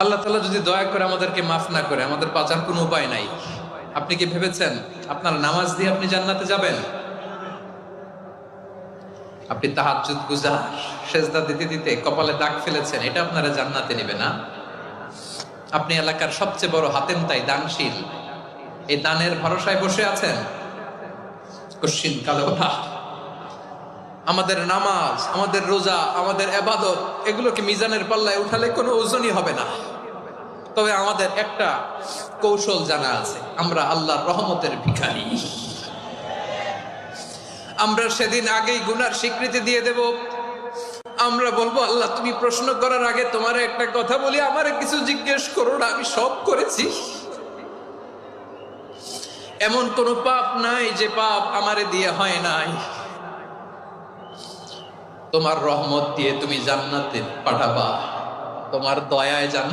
আল্লাহ তাআলা যদি দয়া করে আমাদেরকে মাফ না করে, আমাদের বাঁচার কোনো উপায় নাই। আপনি কি ভেবেছেন আপনার নামাজ দিয়ে আপনি জান্নাতে যাবেন? আপনি তাহাজ্জুদ গুজার, সেজদা দিতে দিতে কপালে দাগ ফেলেছেন, এটা আপনারা জান্নাতে নেবে না? আপনি এলাকার সবচেয়ে বড় হাতেম তাই দানশীল, এই দানের ভরসায় বসে আছেন, কশিন কালো না। আমাদের নামাজ, আমাদের রোজা, আমাদের ইবাদত, এগুলোকে মিজানের পাল্লায় উঠালে কোনো ওজনই হবে না। তবে আমাদের একটা কৌশল জানা আছে, আমরা আল্লাহর রহমতের ভিখারি। আমরা সেদিন আগেই গুনার স্বীকৃতি দিয়ে দেব। আমরা বলবো, আল্লাহ তুমি প্রশ্ন করার আগে তোমার একটা কথা বলি, আমারে কিছু জিজ্ঞেস করো না, আমি সব করেছি। এমন কোন পাপ নাই যে পাপ আমারে দিয়ে হয় নাই। তোমার রহমত দিয়ে তুমি জান্নাতে পাঠাবা, তোমার দয়ায় জান্নাত